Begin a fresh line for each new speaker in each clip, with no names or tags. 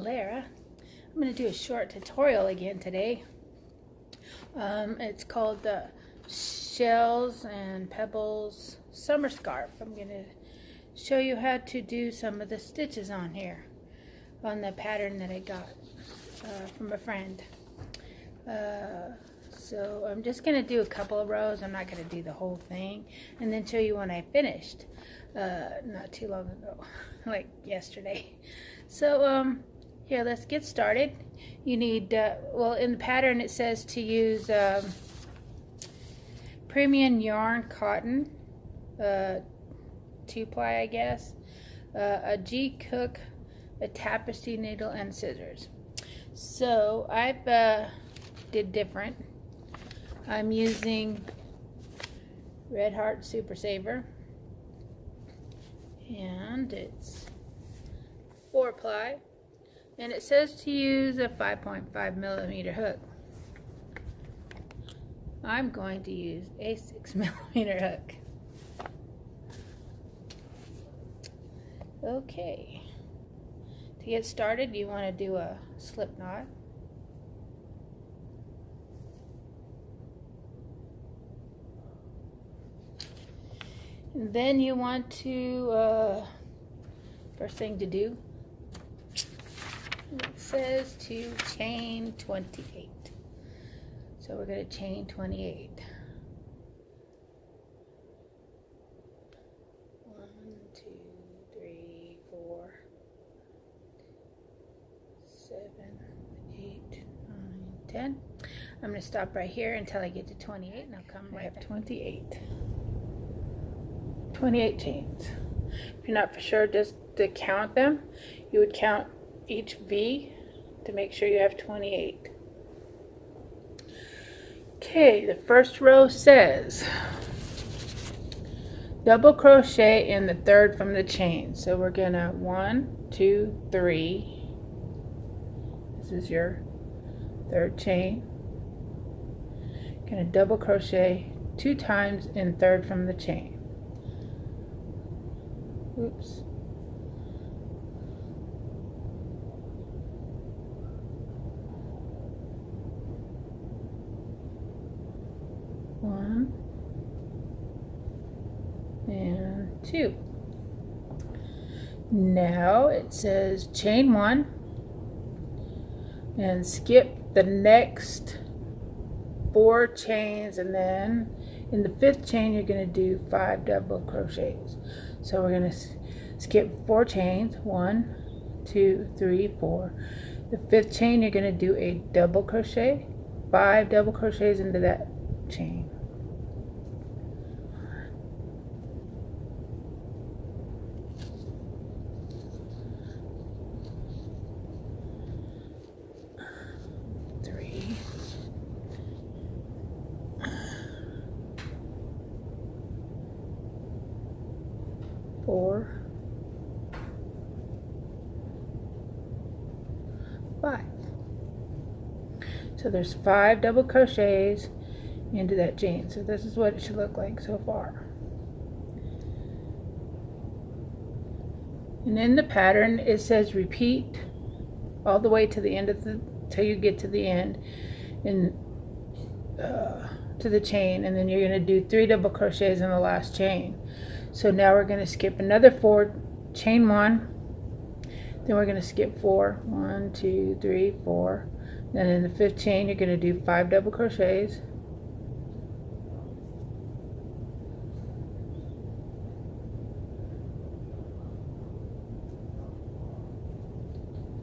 there. I'm going to do a short tutorial again today. It's called the Shells and Pebbles Summer Scarf. I'm going to show you how to do some of the stitches on here, on the pattern that I got from a friend. So I'm just going to do a couple of rows. I'm not going to do the whole thing, and then show you when I finished not too long ago, like yesterday. So here, let's get started. You need, well, in the pattern it says to use premium yarn cotton, 2-ply I guess, a G-hook, a tapestry needle, and scissors. So I've did different. I'm using Red Heart Super Saver, and it's 4-ply, and it says to use a 5.5 millimeter hook. I'm going to use a 6 millimeter hook. Okay, to get started you want to do a slip knot. And then you want to, first thing to do, it says to chain 28. So we're going to chain 28. 1, 2, 3, 4, 7, 8, 9, 10. I'm going to stop right here until I get to 28, and I'll come right back. 28 chains. If you're not for sure, just to count them, you would count each V to make sure you have 28. Okay, the first row says double crochet in the third from the chain. So we're gonna 1, 2, 3. This is your third chain. Gonna double crochet 2 times in third from the chain. Oops. One and 2. Now it says chain 1 and skip the next 4 chains, and then in the 5th chain you're going to do 5 double crochets. So we're going to skip 4 chains, 1, 2, 3, 4. The 5th chain you're going to do a double crochet, 5 double crochets into that chain. 3, 4, 5. So there's 5 double crochets into that chain. So this is what it should look like so far. And in the pattern it says repeat all the way to the end of the, till you get to the end, and to the chain, and then you're going to do 3 double crochets in the last chain. So now we're going to skip another 4, chain 1, then we're going to skip 4, 1, 2, 3, 4. Then in the 5th chain you're going to do 5 double crochets,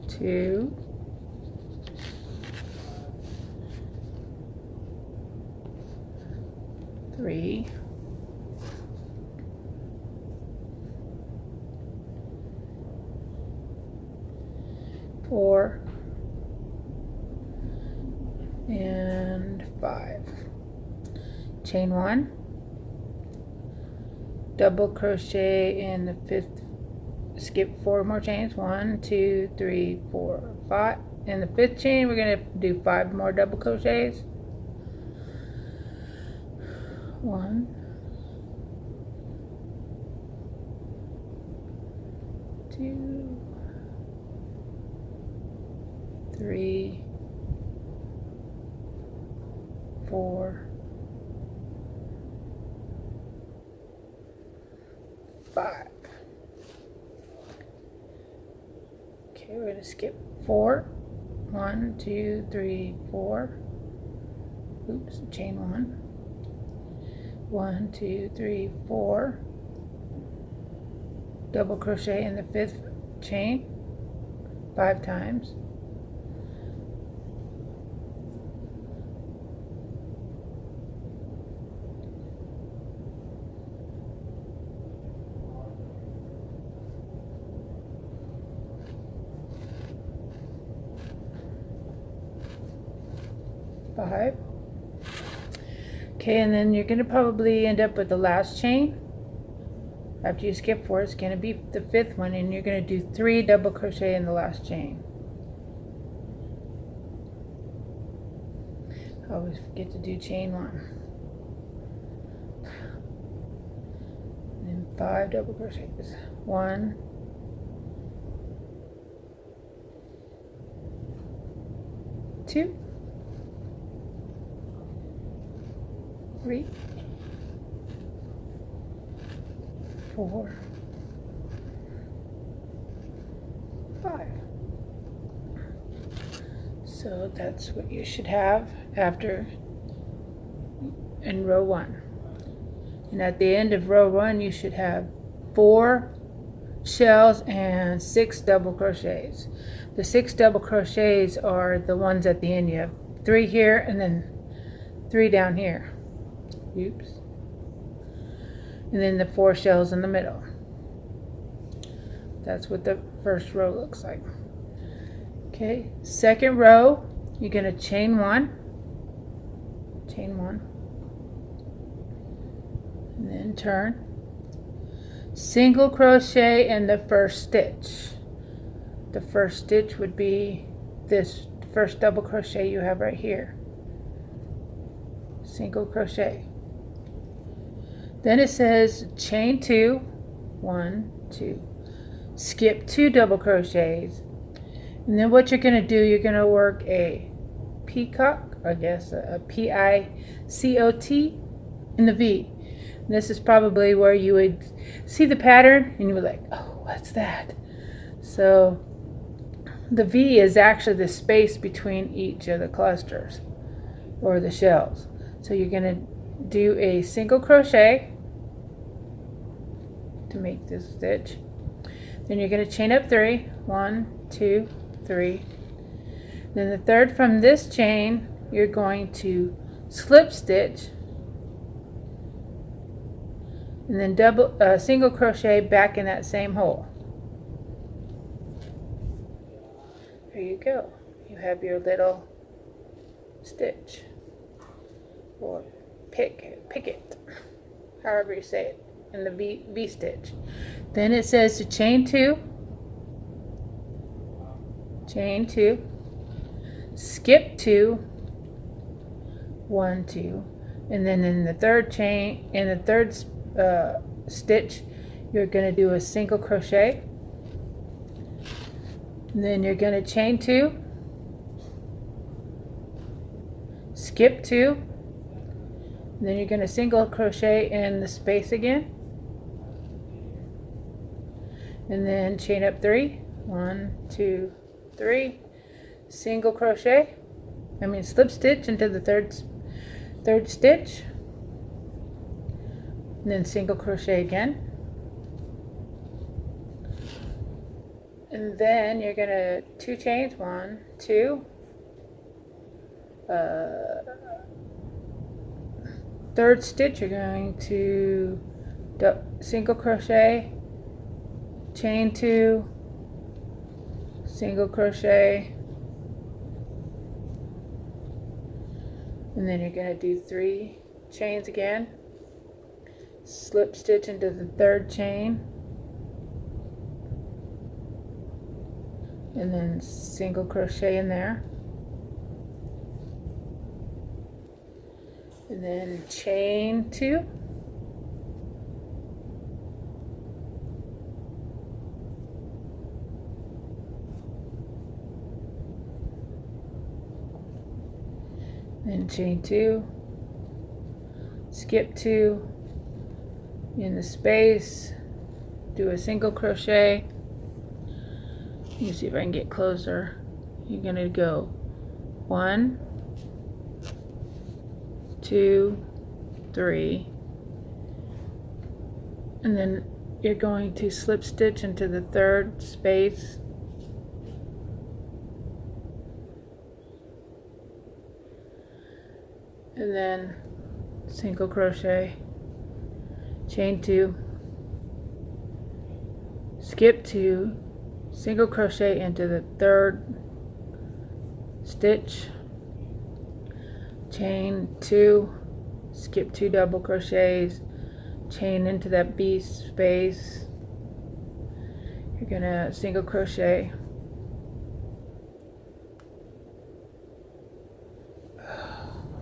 two, 3, 4, and 5. Chain 1, double crochet in the 5th, skip 4 more chains, 1, 2, 3, 4, 5. In the 5th chain we're going to do 5 more double crochets, 1, 2, 3, 4, 5. Okay, we're going to skip 4. 1, 2, 3, 4. Oops, chain 1. 1, 2, 3, 4. Double crochet in the 5th chain 5 times. Five. Okay, and then you're going to probably end up with the last chain. After you skip 4, it's going to be the 5th one, and you're going to do 3 double crochet in the last chain. I always forget to do chain 1. And then 5 double crochets. 1, 2, 3, 4, 5. So that's what you should have after in row 1. And at the end of row 1 you should have 4 shells and 6 double crochets. The 6 double crochets are the ones at the end. You have 3 here and then 3 down here. Oops. And then the 4 shells in the middle. That's what the first row looks like. Okay, second row, you're going to chain 1, and then turn, single crochet in the first stitch. The first stitch would be this first double crochet you have right here. Single crochet. Then it says chain 2, 1, 2, skip 2 double crochets, and then what you're going to do, you're going to work a peacock, I guess a P-I-C-O-T in the V. And this is probably where you would see the pattern and you were like, oh, what's that? So the V is actually the space between each of the clusters or the shells. So you're going to do a single crochet to make this stitch. Then you're going to chain up 3, 1, 2, 3. Then the third from this chain, you're going to slip stitch and then double single crochet back in that same hole. There you go. You have your little stitch or picot, however you say it, in the V stitch. Then it says to chain 2, skip 2, 1, 2, and then in the third chain, in the third stitch, you're going to do a single crochet. And then you're going to chain 2, skip 2, and then you're going to single crochet in the space again, and then chain up 3, 1, 2, 3, single crochet, slip stitch into the third stitch, and then single crochet again. And then you're going to 2 chains, 1, 2, third stitch, you're going to single crochet, chain 2, single crochet, and then you're going to do 3 chains again, slip stitch into the third chain, and then single crochet in there, and then chain 2, then chain 2, skip 2, in the space, do a single crochet. You see if I can get closer. You're going to go 1, 2, 3, and then you're going to slip stitch into the third space, and then single crochet, chain 2, skip 2, single crochet into the third stitch, chain 2, skip 2 double crochets, chain into that B space. You're gonna single crochet,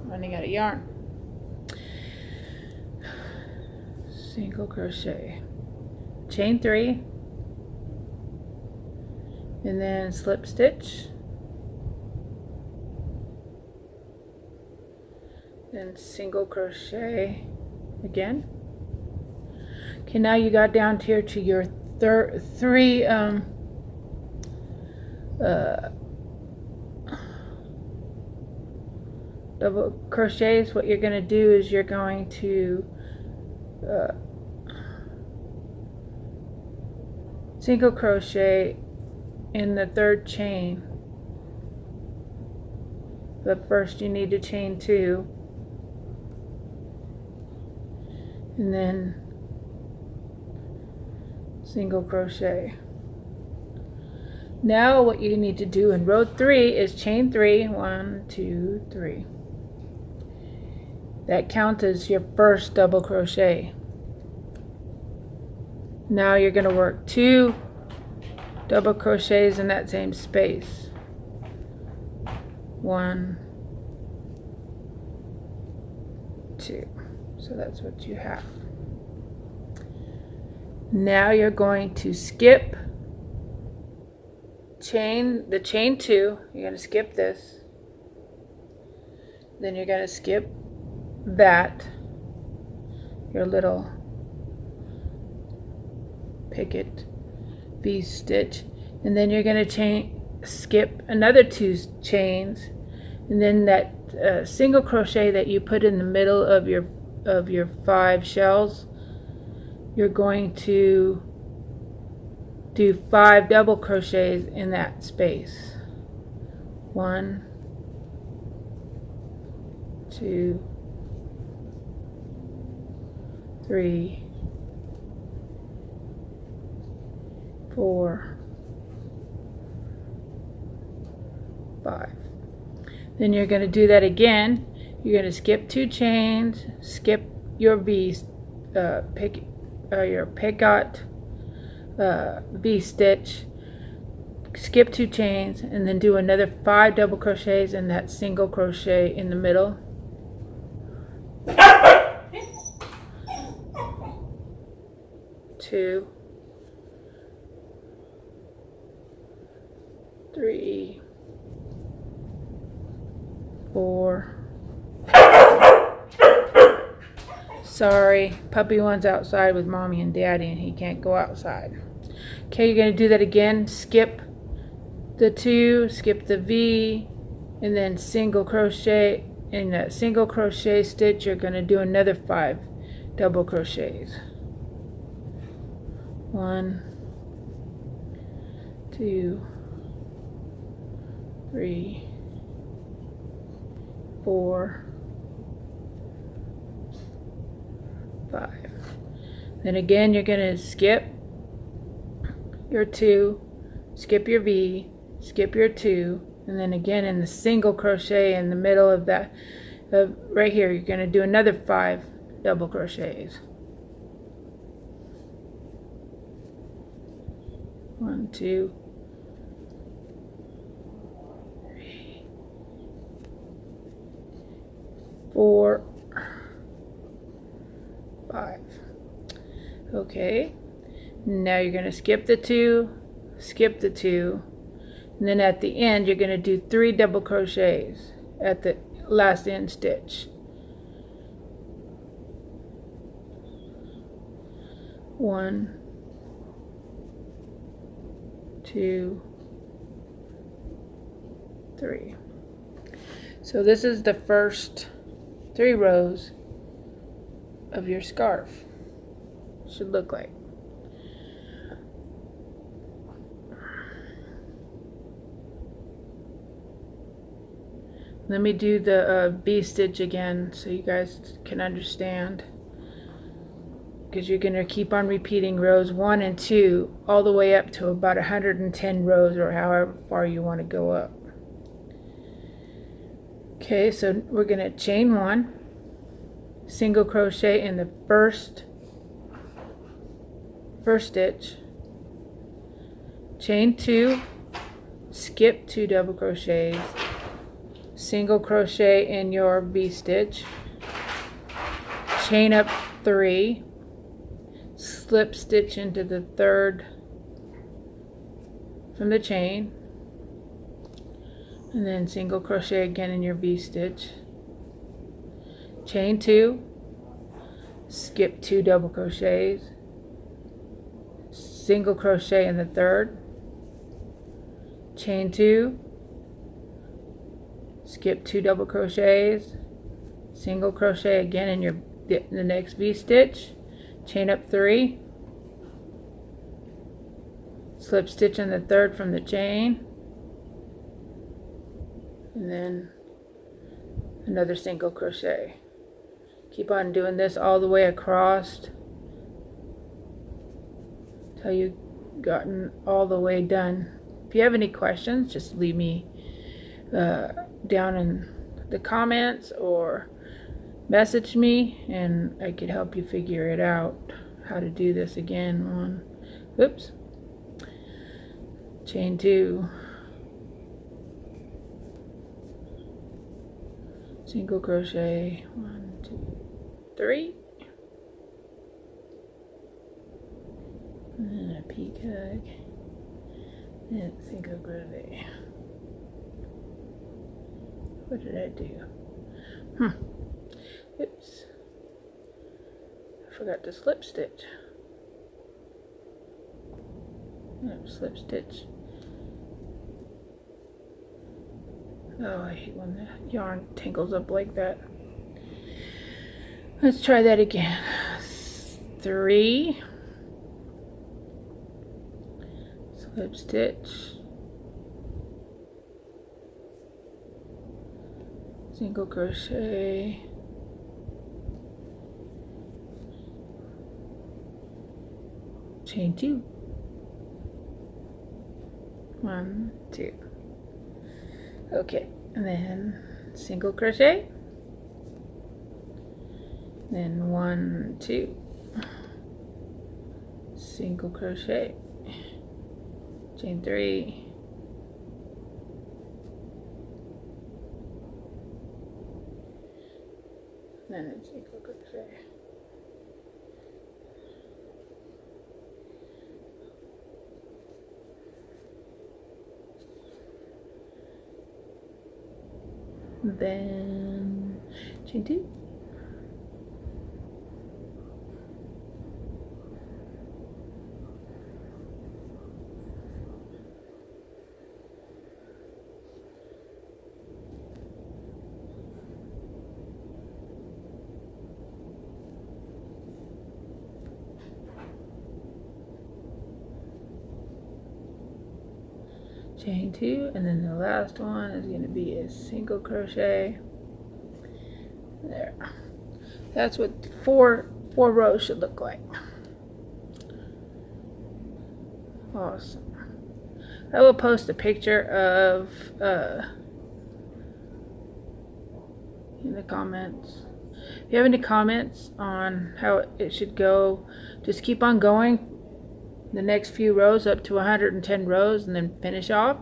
running out of yarn, single crochet, chain 3, and then slip stitch, then single crochet again. Okay, now you got down here to your three double crochets. What you're going to do is you're going to single crochet in the third chain, but first you need to chain 2, and then single crochet. Now what you need to do in row 3 is chain 3, 1, 2, 3. That counts as your first double crochet. Now you're going to work 2 double crochets in that same space. 1, 2. So that's what you have. Now you're going to skip the chain 2. You're going to skip this. Then you're going to skip that, your little picot V stitch, and then you're going to skip another 2 chains, and then that single crochet that you put in the middle of your 5 shells, you're going to do 5 double crochets in that space. 1, 2, 3, 4, 5. Then you're going to do that again. You're going to skip 2 chains, skip your V your picot V stitch, skip 2 chains, and then do another 5 double crochets in that single crochet in the middle. 2, 3, 4. Sorry, puppy one's outside with mommy and daddy and he can't go outside. Okay, you're going to do that again. Skip the 2, skip the V, and then single crochet. In that single crochet stitch, you're going to do another 5 double crochets. 1, 2, 3, 4, 5. Then again, you're going to skip your 2, skip your V, skip your 2, and then again in the single crochet in the middle of that, right here, you're going to do another 5 double crochets. 1, 2, 3, 4, 5. Okay, now you're going to skip the 2, skip the 2, and then at the end you're going to do 3 double crochets at the last end stitch. 1, 2, 3. So this is the first 3 rows of your scarf. Should look like. Let me do the V-stitch again so you guys can understand, because you're going to keep on repeating rows 1 and 2 all the way up to about 110 rows, or however far you want to go up. Okay, so we're going to chain 1, single crochet in the first stitch, chain 2, skip 2 double crochets, single crochet in your V-stitch, chain up 3, slip stitch into the 3rd from the chain, and then single crochet again in your V-stitch, chain 2, skip 2 double crochets, single crochet in the 3rd, chain 2, skip 2 double crochets, single crochet again in your the next V-stitch, chain up 3, slip stitch in the 3rd from the chain, and then another single crochet. Keep on doing this all the way across till you've gotten all the way done. If you have any questions, just leave me down in the comments or message me and I could help you figure it out how to do this again. Oops, chain 2, single crochet, 1, 2, 3, and then a picot and single crochet. What did I do? Oops. I forgot to slip stitch. No, slip stitch. Oh, I hate when the yarn tangles up like that. Let's try that again. 3, slip stitch, single crochet, chain 2, 1, 2. Okay, and then single crochet, then 1, 2, single crochet, chain 3, then a single crochet. Then chain 2, chain 2, and then the last one is going to be a single crochet. There. That's what four rows should look like. Awesome. I will post a picture of in the comments. If you have any comments on how it should go, just keep on going the next few rows up to 110 rows and then finish off.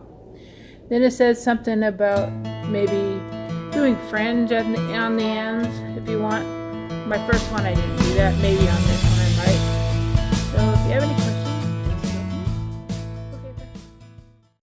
Then it says something about maybe doing fringe on the ends if you want. My first one I didn't do that, maybe on